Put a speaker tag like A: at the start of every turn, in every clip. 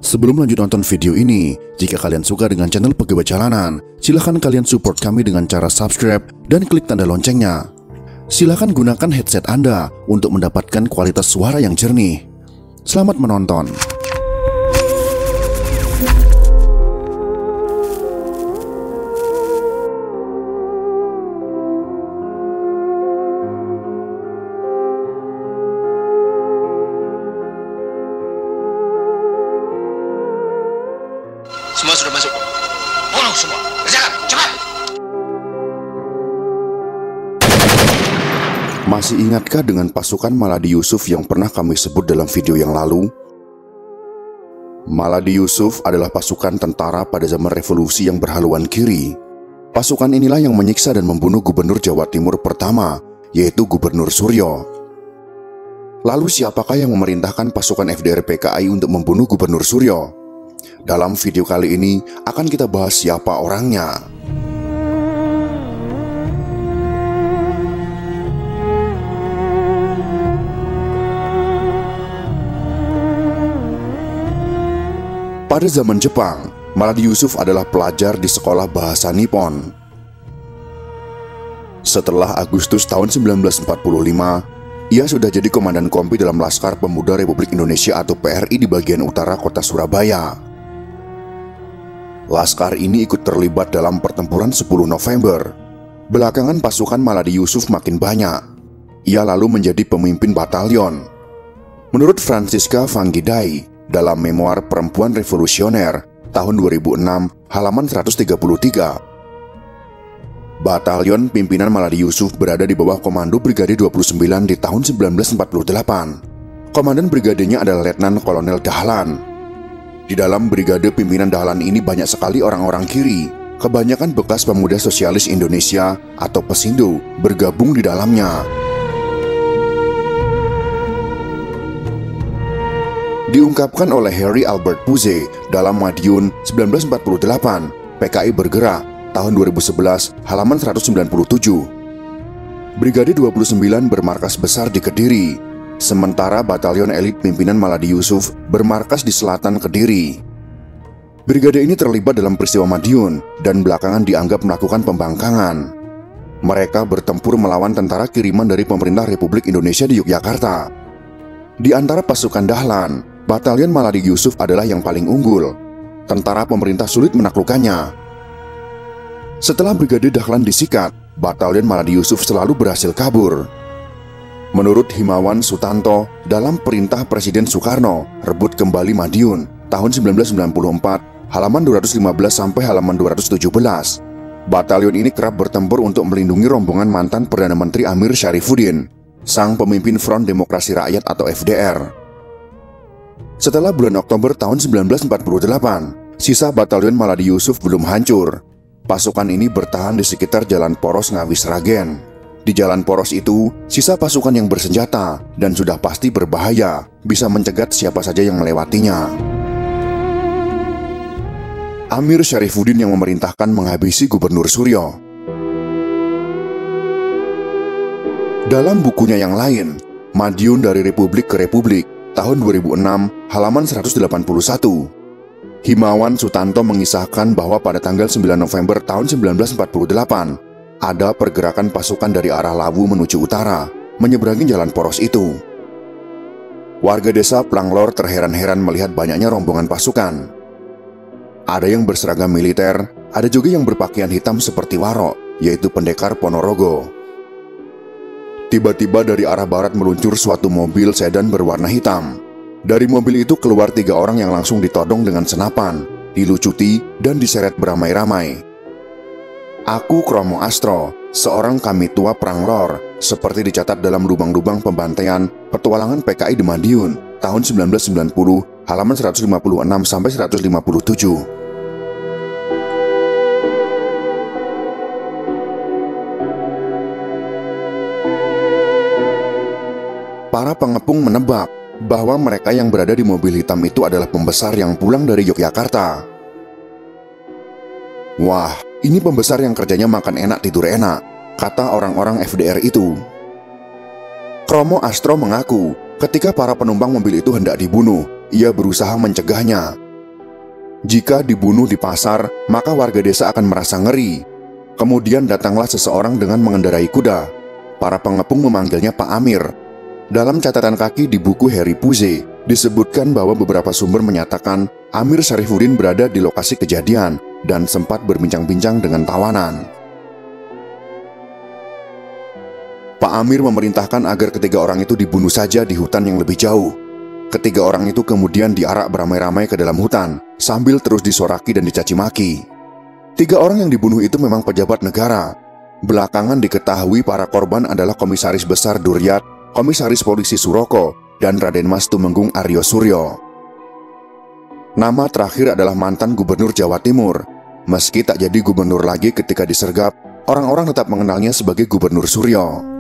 A: Sebelum lanjut nonton video ini, jika kalian suka dengan channel Pegawai Jalanan, silahkan kalian support kami dengan cara subscribe dan klik tanda loncengnya. Silahkan gunakan headset Anda untuk mendapatkan kualitas suara yang jernih. Selamat menonton.
B: Semua sudah masuk. Bunuh semua. Kerjakan, cepat.
A: Masih ingatkah dengan pasukan Maladi Yusuf yang pernah kami sebut dalam video yang lalu? Maladi Yusuf adalah pasukan tentara pada zaman revolusi yang berhaluan kiri. Pasukan inilah yang menyiksa dan membunuh Gubernur Jawa Timur pertama, yaitu Gubernur Suryo. Lalu siapakah yang memerintahkan pasukan FDR PKI untuk membunuh Gubernur Suryo? Dalam video kali ini akan kita bahas siapa orangnya. Pada zaman Jepang, Maladi Yusuf adalah pelajar di sekolah bahasa Nippon. Setelah Agustus tahun 1945, ia sudah jadi komandan kompi dalam Laskar Pemuda Republik Indonesia atau PRI di bagian utara kota Surabaya. Laskar ini ikut terlibat dalam pertempuran 10 November. Belakangan pasukan Maladi Yusuf makin banyak. Ia lalu menjadi pemimpin batalion. Menurut Francisca Vanggidai dalam memoir Perempuan Revolusioner tahun 2006 halaman 133, batalion pimpinan Maladi Yusuf berada di bawah komando Brigade 29 di tahun 1948. Komandan brigadenya adalah Letnan Kolonel Dahlan. Di dalam brigade pimpinan Dahlan ini banyak sekali orang-orang kiri, kebanyakan bekas pemuda sosialis Indonesia atau Pesindo bergabung di dalamnya. Diungkapkan oleh Harry Albert Puze dalam Madiun 1948, PKI bergerak tahun 2011 halaman 197. Brigade 29 bermarkas besar di Kediri, sementara batalion elit pimpinan Maladi Yusuf bermarkas di selatan Kediri. Brigade ini terlibat dalam peristiwa Madiun dan belakangan dianggap melakukan pembangkangan. Mereka bertempur melawan tentara kiriman dari pemerintah Republik Indonesia di Yogyakarta. Di antara pasukan Dahlan, batalion Maladi Yusuf adalah yang paling unggul. Tentara pemerintah sulit menaklukkannya. Setelah Brigade Dahlan disikat, batalion Maladi Yusuf selalu berhasil kabur. Menurut Himawan Sutanto, dalam perintah Presiden Soekarno, rebut kembali Madiun, tahun 1994, halaman 215 sampai halaman 217. Batalion ini kerap bertempur untuk melindungi rombongan mantan Perdana Menteri Amir Syarifuddin, sang pemimpin Front Demokrasi Rakyat atau FDR. Setelah bulan Oktober tahun 1948, sisa batalion Maladi Yusuf belum hancur. Pasukan ini bertahan di sekitar Jalan Poros Ngawi Sragen. Di jalan poros itu, sisa pasukan yang bersenjata dan sudah pasti berbahaya bisa mencegat siapa saja yang melewatinya. Amir Syarifuddin yang memerintahkan menghabisi Gubernur Suryo. Dalam bukunya yang lain, Madiun dari Republik ke Republik, tahun 2006, halaman 181, Himawan Sutanto mengisahkan bahwa pada tanggal 9 November tahun 1948, ada pergerakan pasukan dari arah Lawu menuju utara, menyeberangi jalan poros itu. Warga desa Planglor terheran-heran melihat banyaknya rombongan pasukan. Ada yang berseragam militer, ada juga yang berpakaian hitam seperti Warok, yaitu pendekar Ponorogo. Tiba-tiba dari arah barat meluncur suatu mobil sedan berwarna hitam. Dari mobil itu keluar 3 orang yang langsung ditodong dengan senapan, dilucuti, dan diseret beramai-ramai. Aku Kromo Astro, seorang kami tua Pranglor, seperti dicatat dalam lubang-lubang pembantaian Petualangan PKI di Madiun, tahun 1990, halaman 156 sampai 157. Para pengepung menebak bahwa mereka yang berada di mobil hitam itu adalah pembesar yang pulang dari Yogyakarta. Wah, ini pembesar yang kerjanya makan enak tidur enak, kata orang-orang FDR itu. Kromo Astro mengaku ketika para penumpang mobil itu hendak dibunuh, ia berusaha mencegahnya. Jika dibunuh di pasar, maka warga desa akan merasa ngeri. Kemudian datanglah seseorang dengan mengendarai kuda. Para pengepung memanggilnya Pak Amir. Dalam catatan kaki di buku Harry Puze, disebutkan bahwa beberapa sumber menyatakan Amir Syarifuddin berada di lokasi kejadian dan sempat berbincang-bincang dengan tawanan. Pak Amir memerintahkan agar ketiga orang itu dibunuh saja di hutan yang lebih jauh. Ketiga orang itu kemudian diarak beramai-ramai ke dalam hutan, sambil terus disoraki dan dicaci maki. 3 orang yang dibunuh itu memang pejabat negara. Belakangan diketahui para korban adalah Komisaris Besar Duryat, Komisaris Polisi Suroko, dan Raden Mas Tumenggung Aryo Suryo. Nama terakhir adalah mantan Gubernur Jawa Timur. Meski tak jadi gubernur lagi ketika disergap, orang-orang tetap mengenalnya sebagai Gubernur Suryo.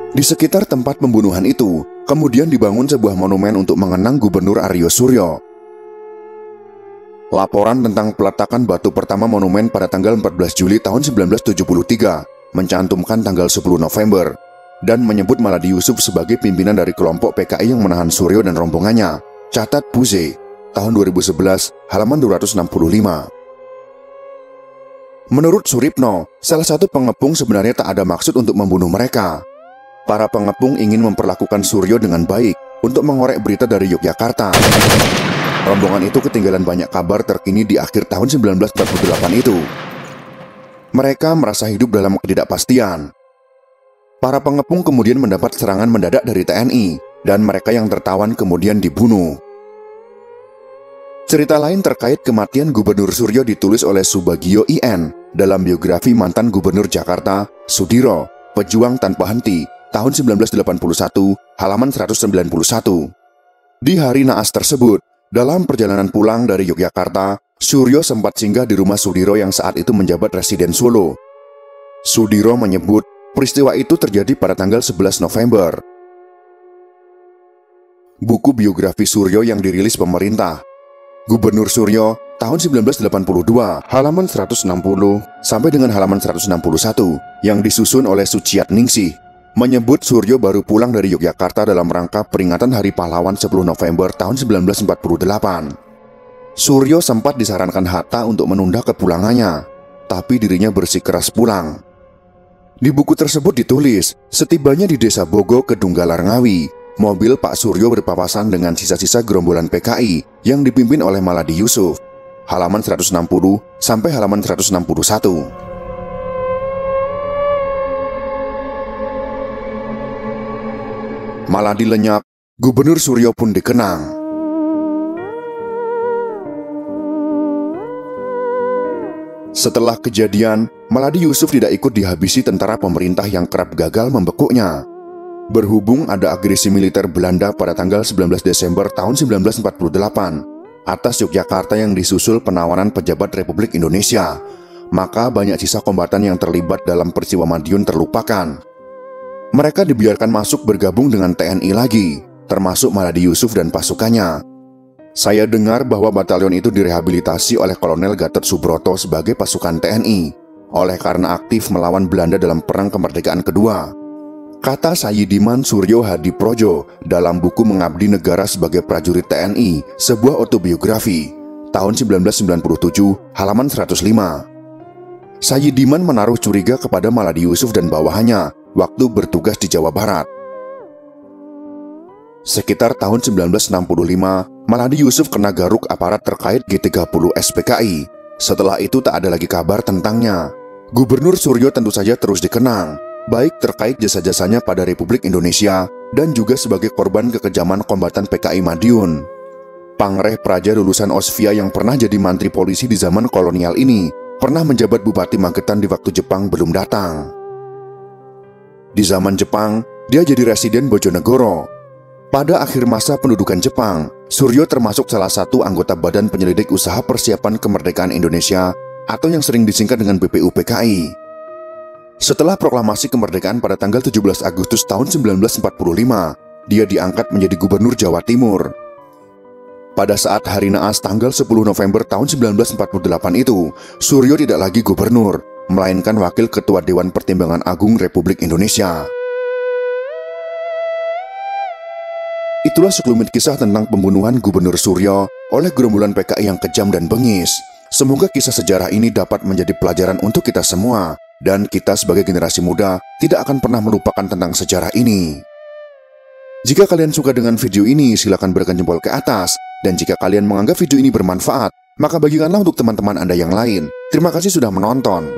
A: Di sekitar tempat pembunuhan itu, kemudian dibangun sebuah monumen untuk mengenang Gubernur Aryo Suryo. Laporan tentang peletakan batu pertama monumen pada tanggal 14 Juli tahun 1973 mencantumkan tanggal 10 November dan menyebut Maladi Yusuf sebagai pimpinan dari kelompok PKI yang menahan Suryo dan rombongannya. Catat Puze, tahun 2011, halaman 265. Menurut Suripno, salah satu pengepung sebenarnya tak ada maksud untuk membunuh mereka. Para pengepung ingin memperlakukan Suryo dengan baik untuk mengorek berita dari Yogyakarta. Rombongan itu ketinggalan banyak kabar terkini di akhir tahun 1948 itu. Mereka merasa hidup dalam ketidakpastian. Para pengepung kemudian mendapat serangan mendadak dari TNI, dan mereka yang tertawan kemudian dibunuh. Cerita lain terkait kematian Gubernur Suryo ditulis oleh Subagio IN dalam biografi mantan Gubernur Jakarta, Sudiro, Pejuang Tanpa Henti, tahun 1981, halaman 191. Di hari naas tersebut, dalam perjalanan pulang dari Yogyakarta, Suryo sempat singgah di rumah Sudiro yang saat itu menjabat Residen Solo. Sudiro menyebut peristiwa itu terjadi pada tanggal 11 November. Buku biografi Suryo yang dirilis pemerintah, Gubernur Suryo, tahun 1982, halaman 160 sampai dengan halaman 161, yang disusun oleh Suciat Ningsih, menyebut Suryo baru pulang dari Yogyakarta dalam rangka peringatan Hari Pahlawan 10 November tahun 1948. Suryo sempat disarankan Hatta untuk menunda kepulangannya, tapi dirinya bersikeras pulang. Di buku tersebut ditulis, setibanya di Desa Bogo, Kedunggalar Ngawi, mobil Pak Suryo berpapasan dengan sisa-sisa gerombolan PKI yang dipimpin oleh Maladi Yusuf, halaman 160 sampai halaman 161. Maladi lenyap, Gubernur Suryo pun dikenang. Setelah kejadian, Maladi Yusuf tidak ikut dihabisi tentara pemerintah yang kerap gagal membekuknya. Berhubung ada agresi militer Belanda pada tanggal 19 Desember tahun 1948 atas Yogyakarta yang disusul penawanan pejabat Republik Indonesia, maka banyak sisa kombatan yang terlibat dalam peristiwa Madiun terlupakan. Mereka dibiarkan masuk bergabung dengan TNI lagi, termasuk Maladi Yusuf dan pasukannya. Saya dengar bahwa batalion itu direhabilitasi oleh Kolonel Gatot Subroto sebagai pasukan TNI, oleh karena aktif melawan Belanda dalam Perang Kemerdekaan Kedua. Kata Sayyidiman Suryo Hadi Projo dalam buku Mengabdi Negara sebagai Prajurit TNI, sebuah autobiografi, tahun 1997, halaman 105. Sayyidiman menaruh curiga kepada Maladi Yusuf dan bawahannya waktu bertugas di Jawa Barat. Sekitar tahun 1965, Maladi Yusuf kena garuk aparat terkait G30 SPKI. Setelah itu tak ada lagi kabar tentangnya. Gubernur Suryo tentu saja terus dikenang, baik terkait jasa-jasanya pada Republik Indonesia dan juga sebagai korban kekejaman kombatan PKI Madiun. Pangreh Praja lulusan Osvia yang pernah jadi mantri polisi di zaman kolonial ini pernah menjabat Bupati Magetan di waktu Jepang belum datang. Di zaman Jepang, dia jadi residen Bojonegoro. Pada akhir masa pendudukan Jepang, Suryo termasuk salah satu anggota Badan Penyelidik Usaha Persiapan Kemerdekaan Indonesia atau yang sering disingkat dengan BPUPKI. Setelah proklamasi kemerdekaan pada tanggal 17 Agustus tahun 1945, dia diangkat menjadi Gubernur Jawa Timur. Pada saat hari naas tanggal 10 November tahun 1948 itu, Suryo tidak lagi gubernur, melainkan Wakil Ketua Dewan Pertimbangan Agung Republik Indonesia. Itulah sekelumit kisah tentang pembunuhan Gubernur Suryo oleh gerombolan PKI yang kejam dan bengis. Semoga kisah sejarah ini dapat menjadi pelajaran untuk kita semua, dan kita sebagai generasi muda tidak akan pernah melupakan tentang sejarah ini. Jika kalian suka dengan video ini, silakan berikan jempol ke atas. Dan jika kalian menganggap video ini bermanfaat, maka bagikanlah untuk teman-teman Anda yang lain. Terima kasih sudah menonton.